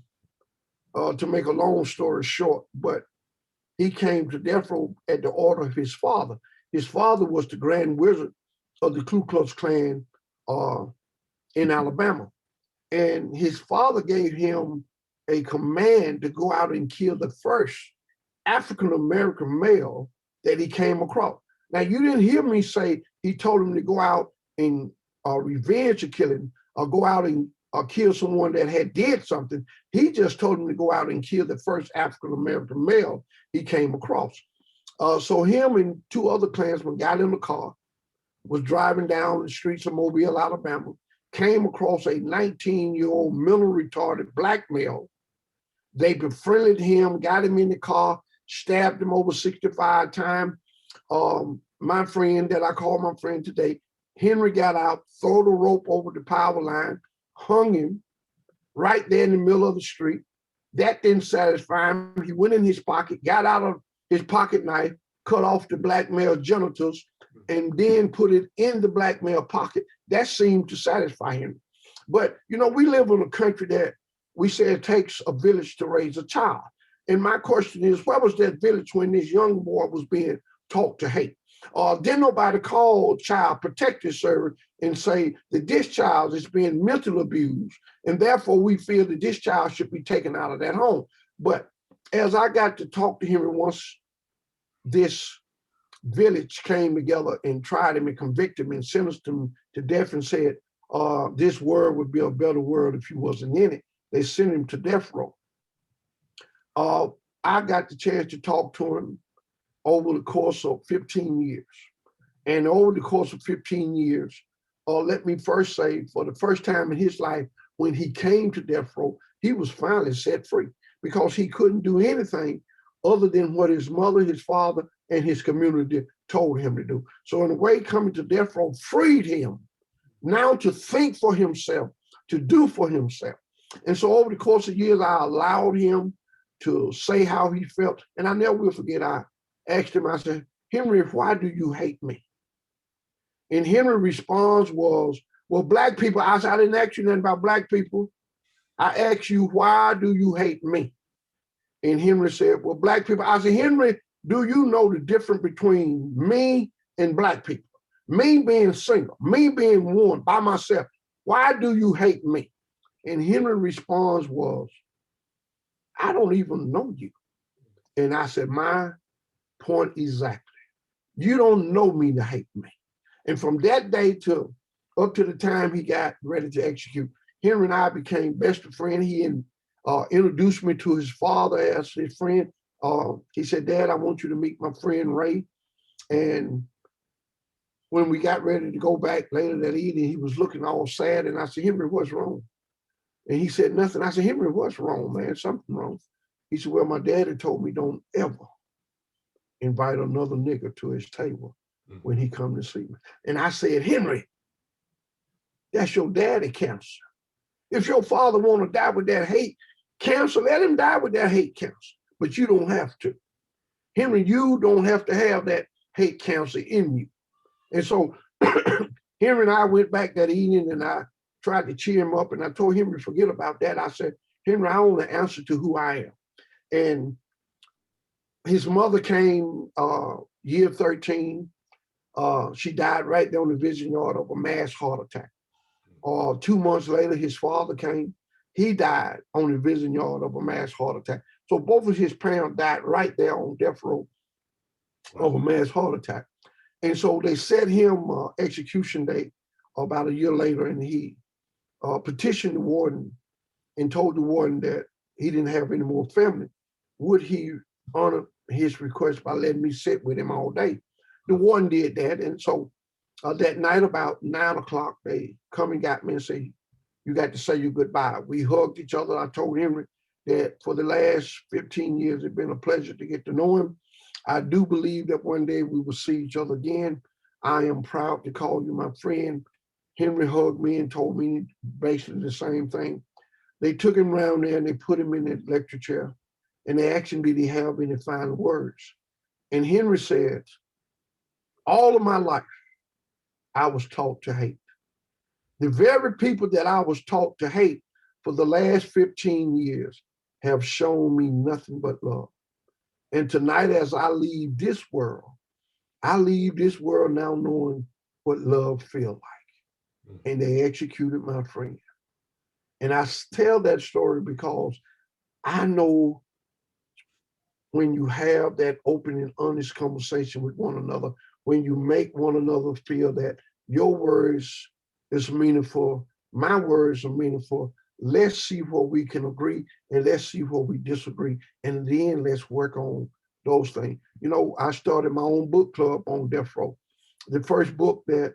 to make a long story short, but he came to death row at the order of his father. His father was the Grand Wizard of the Ku Klux Klan in Alabama. And his father gave him a command to go out and kill the first African-American male that he came across. Now, you didn't hear me say he told him to go out and revenge a killing. go out and kill someone that had did something. He just told him to go out and kill the first African-American male he came across. So him and two other Klansmen got in the car, was driving down the streets of Mobile, Alabama, came across a 19-year-old mentally retarded black male. They befriended him, got him in the car, stabbed him over 65 times. My friend that I call my friend today, Henry, got out, threw the rope over the power line, hung him right there in the middle of the street. That didn't satisfy him. He went in his pocket, got out of his pocket knife, cut off the black male genitals, and then put it in the black male pocket. That seemed to satisfy him. But, you know, we live in a country that we say it takes a village to raise a child. And my question is, where was that village when this young boy was being taught to hate? Didn't nobody call Child Protective Service and say that this child is being mentally abused, and therefore we feel that this child should be taken out of that home. But as I got to talk to him once this village came together and tried him and convicted him and sentenced him to death and said, this world would be a better world if he wasn't in it. They sent him to death row. I got the chance to talk to him over the course of 15 years. And over the course of 15 years, let me first say, for the first time in his life, when he came to death row, he was finally set free because he couldn't do anything other than what his mother, his father, and his community told him to do. So in a way, coming to death row freed him now to think for himself, to do for himself. And so over the course of years, I allowed him to say how he felt. And I never will forget, I asked him, I said, Henry, why do you hate me? And Henry's response was, well, black people, I said, I didn't ask you nothing about black people. I asked you, why do you hate me? And Henry said, well, black people. I said, Henry, do you know the difference between me and black people? Me being single, me being one by myself. Why do you hate me? And Henry's response was, I don't even know you. And I said, my point exactly. You don't know me to hate me. And from that day to up to the time he got ready to execute, Henry and I became best of friends. He introduced me to his father as his friend. He said, Dad, I want you to meet my friend Ray. And when we got ready to go back later that evening, he was looking all sad. And I said, Henry, what's wrong? And he said, nothing. I said, Henry, what's wrong, man? Something wrong. He said, well, my daddy told me don't ever invite another nigger to his table when he come to see me. And I said, Henry, that's your daddy cancer. If your father want to die with that hate cancer, let him die with that hate cancer. But you don't have to. Henry, you don't have to have that hate cancer in you. And so Henry and I went back that evening and I tried to cheer him up. And I told Henry, forget about that. I said, Henry, I want to answer to who I am. And his mother came year 13. She died right there on the vision yard of a mass heart attack. 2 months later, his father came. He died on the vision yard of a mass heart attack. So both of his parents died right there on death row of a mass heart attack. And so they set him execution date about a year later, and he petitioned the warden and told the warden that he didn't have any more family. Would he honor his request by letting me sit with him all day? The warden did that. And so that night about 9 o'clock, they come and got me and say, you got to say your goodbye. We hugged each other. I told Henry that for the last 15 years, it's been a pleasure to get to know him. I do believe that one day we will see each other again. I am proud to call you my friend. Henry hugged me and told me basically the same thing. They took him around there and they put him in that lecture chair and they asked him, did he have any final words? And Henry said, all of my life, I was taught to hate. The very people that I was taught to hate for the last 15 years have shown me nothing but love. And tonight, as I leave this world now knowing what love feels like. And they executed my friend. And I tell that story because I know when you have that open and honest conversation with one another, when you make one another feel that your words is meaningful, my words are meaningful. Let's see what we can agree and let's see what we disagree. And then let's work on those things. You know, I started my own book club on death row. The first book that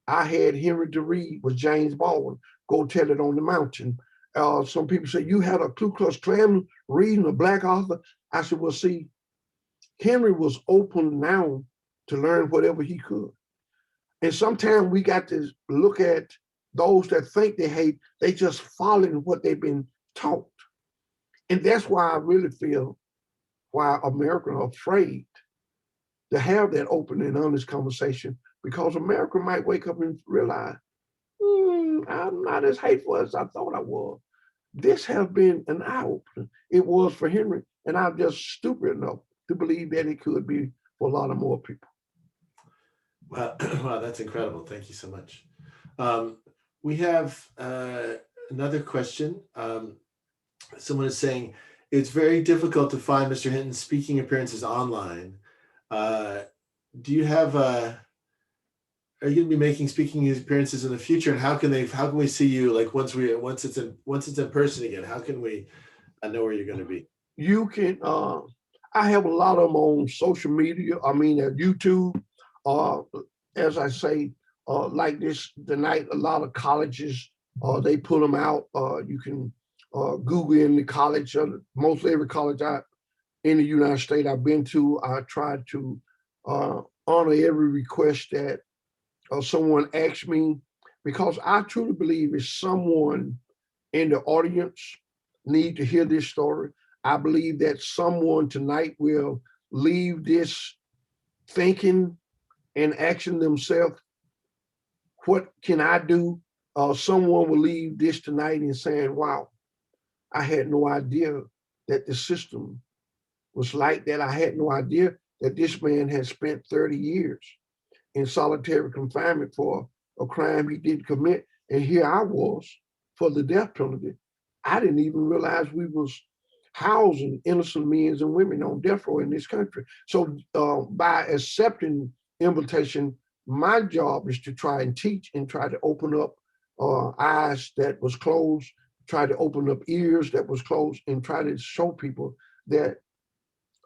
I had Henry to read was James Baldwin, Go Tell It on the Mountain. Some people say, you had a Ku Klux Klan reading a Black author. I said, well, see, Henry was open now to learn whatever he could. And sometimes we got to look at those that think they hate, they just following what they've been taught. And that's why I really feel why Americans are afraid to have that open and honest conversation, because America might wake up and realize, I'm not as hateful as I thought I was. This has been an eye-opener. It was for Henry, and I'm just stupid enough to believe that it could be for a lot of more people. Wow, wow, that's incredible. Thank you so much. We have another question. Someone is saying, it's very difficult to find Mr. Hinton's speaking appearances online. Do you have, are you going to be making speaking appearances in the future? And how can we see you, like once it's in person again? How can we know where you're going to be? You can, I have a lot of them on social media. I mean, at YouTube, as I say, like this tonight, a lot of colleges, they put them out. You can Google in the college, mostly every college in the United States I've been to. I try to honor every request that someone asks me, because I truly believe if someone in the audience need to hear this story, I believe that someone tonight will leave this thinking and asking themselves, what can I do? Someone will leave this tonight and saying, wow, I had no idea that the system was like that. I had no idea that this man had spent 30 years in solitary confinement for a crime he didn't commit. And here I was for the death penalty. I didn't even realize we was housing innocent men and women on death row in this country. So by accepting invitation, my job is to try and teach and try to open up eyes that was closed, try to open up ears that was closed, and try to show people that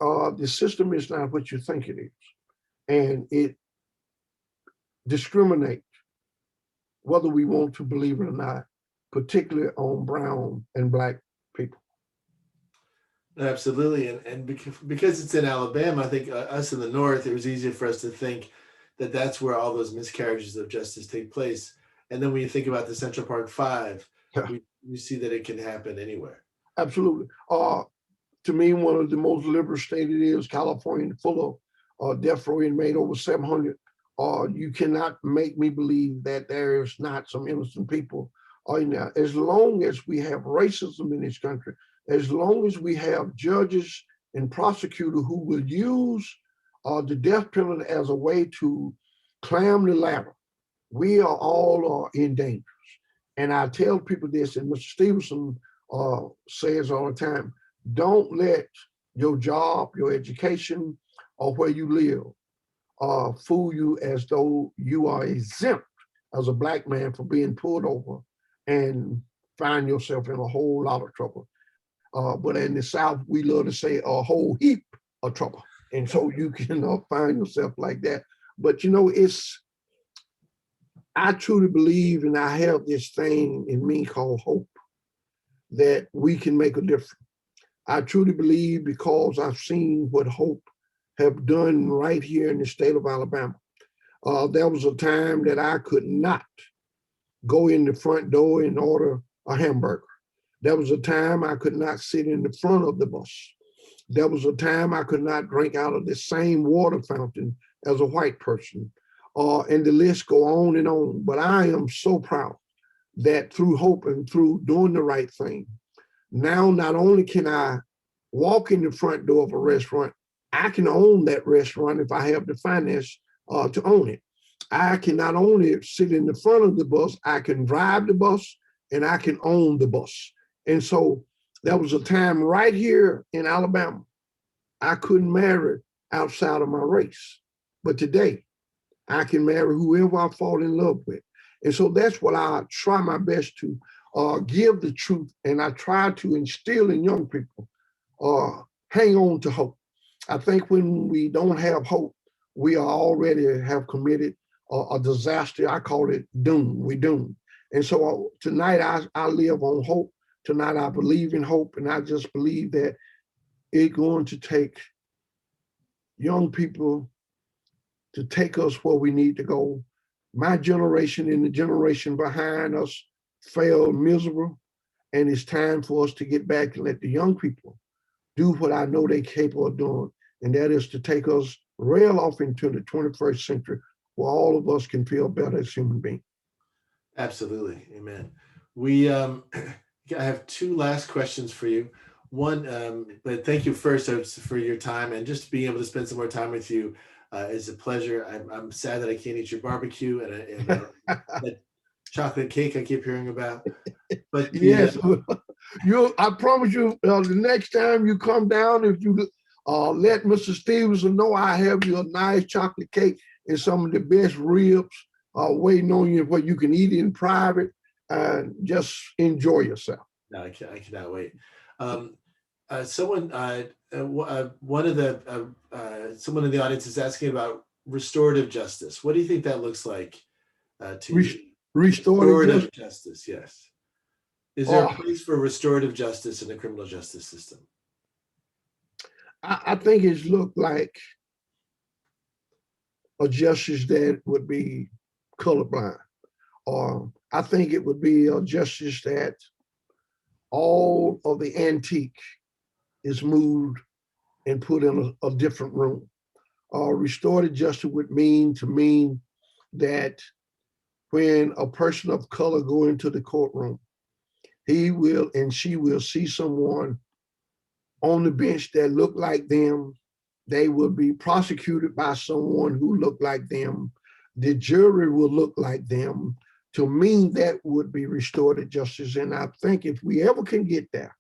the system is not what you think it is. And it discriminates, whether we want to believe it or not, particularly on brown and Black people. Absolutely. And because it's in Alabama, I think us in the North, it was easier for us to think that that's where all those miscarriages of justice take place. And then when you think about the Central Park Five, yeah, we see that it can happen anywhere. Absolutely. To me, one of the most liberal states it is, California, full of death row inmate, over 700. You cannot make me believe that there's not some innocent people in there. As long as we have racism in this country, as long as we have judges and prosecutors who will use the death penalty as a way to climb the ladder, we are all in danger. And I tell people this, and Mr. Stevenson says all the time, don't let your job, your education, or where you live fool you as though you are exempt as a Black man for being pulled over and find yourself in a whole lot of trouble. But in the South, we love to say a whole heap of trouble. And so you can find yourself like that. But you know, I truly believe, and I have this thing in me called hope, that we can make a difference. I truly believe, because I've seen what hope have done right here in the state of Alabama. There was a time that I could not go in the front door and order a hamburger. There was a time I could not sit in the front of the bus. There was a time I could not drink out of the same water fountain as a white person. And the list go on and on. But I am so proud that through hope and through doing the right thing, now not only can I walk in the front door of a restaurant, I can own that restaurant if I have the finance to own it. I can not only sit in the front of the bus, I can drive the bus and I can own the bus. And so there was a time right here in Alabama, I couldn't marry outside of my race. But today, I can marry whoever I fall in love with. And so that's what I try my best to give the truth. And I try to instill in young people, hang on to hope. I think when we don't have hope, we are already have committed a disaster. I call it doom. We doomed. And so tonight I live on hope. Tonight I believe in hope. And I just believe that it's going to take young people to take us where we need to go. My generation and the generation behind us failed miserable. And it's time for us to get back and let the young people do what I know they're capable of doing. And that is to take us rail off into the 21st century where all of us can feel better as human beings. Absolutely. Amen. We I have two last questions for you. One, but thank you first for your time, and just being able to spend some more time with you is a pleasure. I'm sad that I can't eat your barbecue and that chocolate cake I keep hearing about. But yes, I promise you, the next time you come down, if you let Mr. Stevenson know, I have you a nice chocolate cake and some of the best ribs waiting on you where you can eat in private and just enjoy yourself. No, I cannot wait. Someone in the audience is asking about restorative justice. What do you think that looks like to you? Restorative justice, yes. Is there a place for restorative justice in the criminal justice system? I think it's looked like a justice that would be colorblind. Or I think it would be a justice that all of the antique is moved and put in a different room. Restorative justice would mean that when a person of color go into the courtroom, he will and she will see someone on the bench that look like them. They will be prosecuted by someone who look like them. The jury will look like them. To me, that would be restorative justice. And I think if we ever can get there,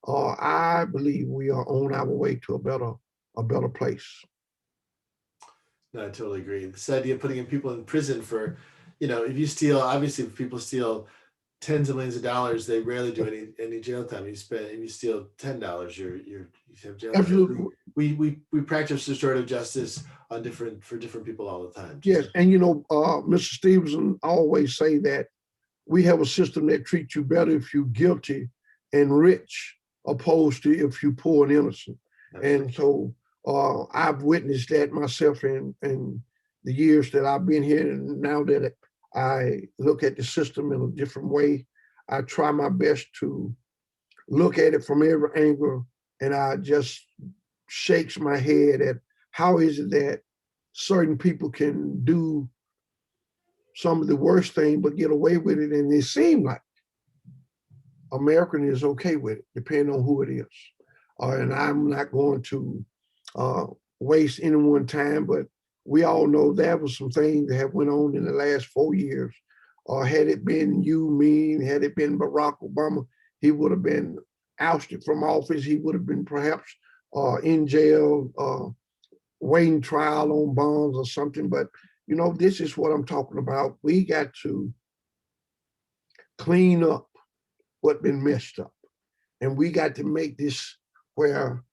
I believe we are on our way to a better place. No, I totally agree. This idea of putting people in prison for, if you steal, obviously if people steal tens of millions of dollars, they rarely do any jail time. If you steal $10, you have jail time. Absolutely. We practice restorative justice for different people all the time. Yes, and Mr. Stevenson always say that we have a system that treats you better if you're guilty and rich, opposed to if you poor and innocent. Absolutely. And so I've witnessed that myself in the years that I've been here, and now that I look at the system in a different way, I try my best to look at it from every angle, and I just shakes my head at how is it that certain people can do some of the worst thing but get away with it, and it seems like American is okay with it, depending on who it is. And I'm not going to waste anyone's time, but we all know that was some things that have went on in the last 4 years. Had it been you, me, had it been Barack Obama, he would have been ousted from office. He would have been perhaps in jail, waiting trial on bonds or something. But, this is what I'm talking about. We got to clean up what's been messed up. And we got to make this where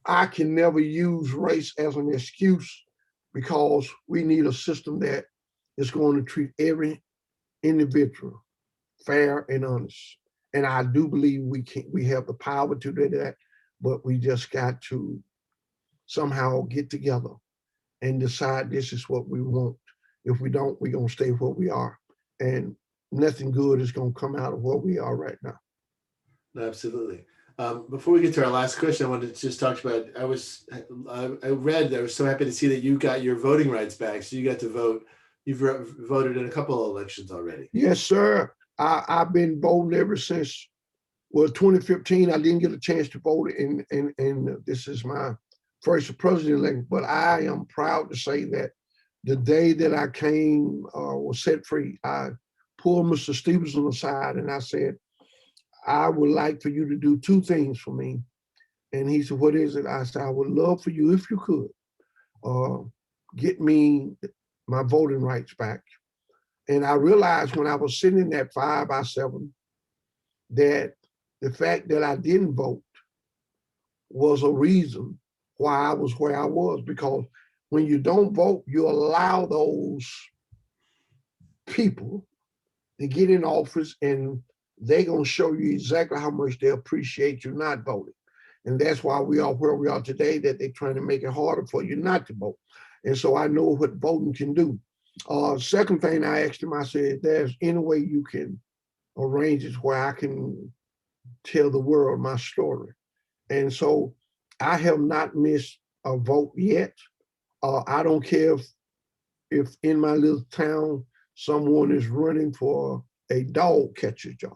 I can never use race as an excuse, because we need a system that is going to treat every individual fair and honest. And I do believe we have the power to do that, but we just got to somehow get together and decide this is what we want. If we don't, we're going to stay where we are. And nothing good is going to come out of where we are right now. Absolutely. Before we get to our last question, I wanted to just talk about, I was so happy to see that you got your voting rights back. So you got to vote. You've voted in a couple of elections already. Yes, sir. I've been voting ever since, 2015. I didn't get a chance to vote, and this is my first president election. But I am proud to say that the day that I was set free, I pulled Mr. Stevenson aside and I said, I would like for you to do two things for me. And he said, what is it? I said, I would love for you, if you could, get me my voting rights back. And I realized when I was sitting in that 5-by-7 that the fact that I didn't vote was a reason why I was where I was, because when you don't vote, you allow those people to get in office and they're going to show you exactly how much they appreciate you not voting. And that's why we are where we are today, that they're trying to make it harder for you not to vote. And so I know what voting can do. Second thing I asked him, I said, if there's any way you can arrange it where I can tell the world my story. And so I have not missed a vote yet. I don't care if in my little town, someone is running for a dog catcher job.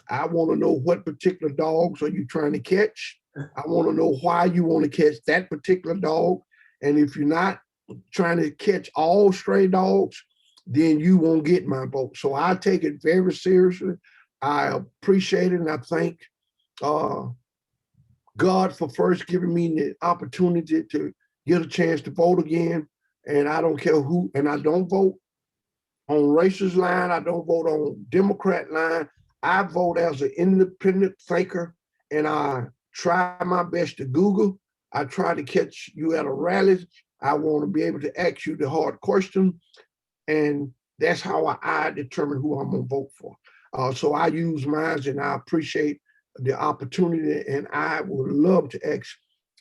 I want to know what particular dogs are you trying to catch. I want to know why you want to catch that particular dog. And if you're not trying to catch all stray dogs, then you won't get my vote. So I take it very seriously. I appreciate it, and I thank God for first giving me the opportunity to get a chance to vote again. And I don't care who, and I don't vote on racist line. I don't vote on Democrat line. I vote as an independent thinker, and I try my best to Google. I try to catch you at a rally. I want to be able to ask you the hard question, and that's how I determine who I'm going to vote for. So I use mine, and I appreciate the opportunity, and I would love to ask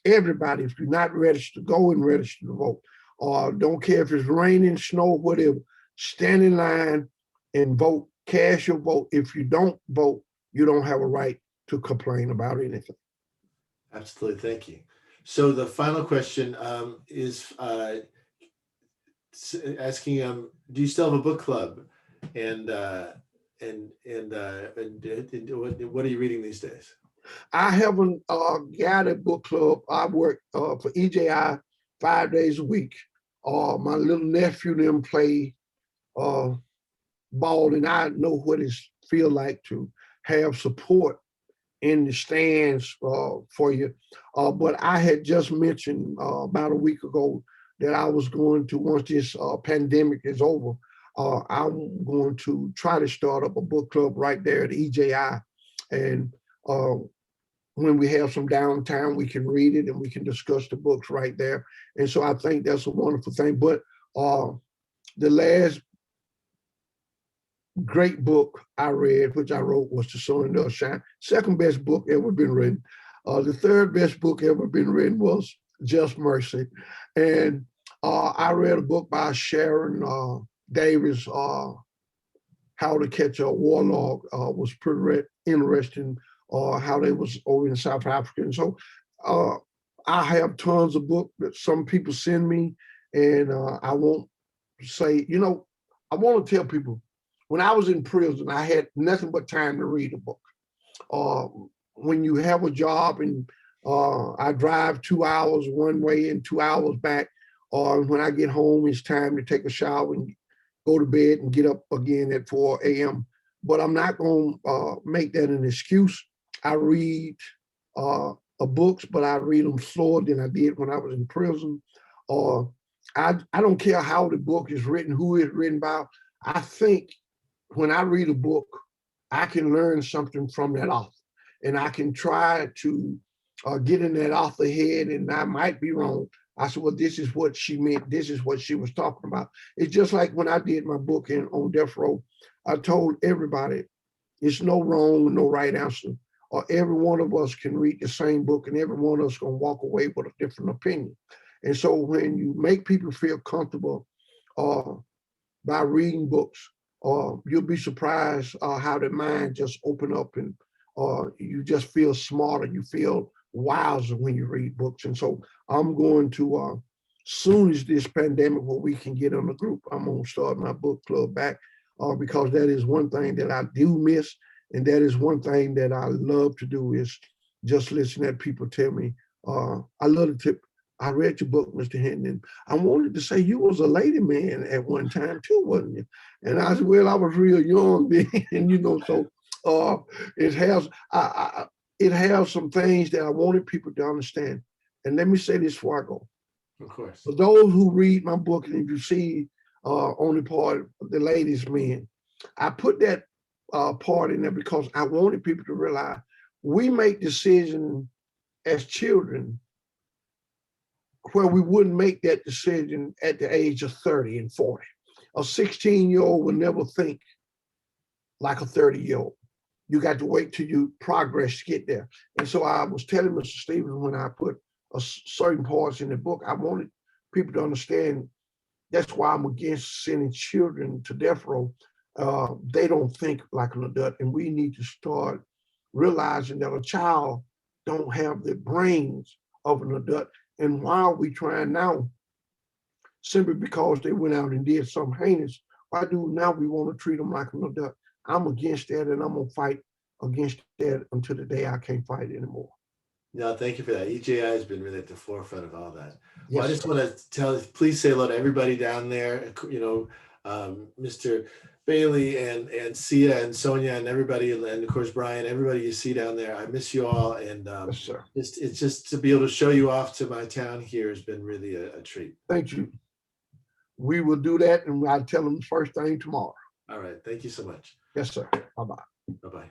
everybody, if you're not registered, go and register to vote. Don't care if it's raining, snow, whatever, stand in line and vote, cast your vote. If you don't vote, you don't have a right to complain about anything. Absolutely, thank you. So the final question is asking, do you still have a book club? And what are you reading these days? I haven't got a book club. I work for EJI 5 days a week. My little nephew them play ball, and I know what it feels like to have support in the stands for you. But I had just mentioned about a week ago that I was going to, once this pandemic is over, I'm going to try to start up a book club right there at EJI. And when we have some downtime, we can read it and we can discuss the books right there. And so I think that's a wonderful thing. But the last great book I read, which I wrote, was The Sun Does Shine. Second best book ever been written. The third best book ever been written was Just Mercy. And I read a book by Sharon Davis, How to Catch a Warlord, was pretty interesting, how they was over in South Africa. And so I have tons of books that some people send me, and I won't say, I want to tell people, when I was in prison, I had nothing but time to read a book. When you have a job and I drive 2 hours one way and 2 hours back, or when I get home, it's time to take a shower and go to bed and get up again at 4 a.m. But I'm not going to make that an excuse. I read books, but I read them slower than I did when I was in prison. I don't care how the book is written, who it's written by. I think when I read a book, I can learn something from that author, and I can try to get in that author's head, and I might be wrong. I said, well, this is what she meant. This is what she was talking about. It's just like when I did my book on death row, I told everybody, it's no wrong, no right answer. Or every one of us can read the same book, and every one of us can walk away with a different opinion. And so when you make people feel comfortable by reading books, you'll be surprised how the mind just open up, and you just feel smarter. You feel wiser when you read books. And so I'm going to, soon as this pandemic, where we can get on the group, I'm going to start my book club back, because that is one thing that I do miss. And that is one thing that I love to do, is just listen at people tell me, I love to tip. I read your book, Mr. Hinton, and I wanted to say you was a lady man at one time too, wasn't you? And I said, well, I was real young then, and so it has some things that I wanted people to understand. And let me say this before I go. Of course. For those who read my book, and if you see on the part of the ladies' men. I put that part in there because I wanted people to realize we make decisions as children where we wouldn't make that decision at the age of 30 and 40. A 16-year-old will never think like a 30-year-old. You got to wait till you progress to get there. And so I was telling Mr. Stevens when I put certain parts in the book, I wanted people to understand that's why I'm against sending children to death row. They don't think like an adult, and we need to start realizing that a child don't have the brains of an adult. And while we trying now, simply because they went out and did something heinous, why do now we want to treat them like an adult? I'm against that, and I'm gonna fight against that until the day I can't fight anymore. No, thank you for that. EJI has been really at the forefront of all that. Yes, Well, I just want to please say hello to everybody down there, Mr. Bailey and Sia and Sonia and everybody, and of course, Brian, everybody you see down there. I miss you all. And yes, sir. it's just to be able to show you off to my town here has been really a treat. Thank you. We will do that, and I'll tell them the first thing tomorrow. All right. Thank you so much. Yes, sir. Bye-bye. Bye-bye.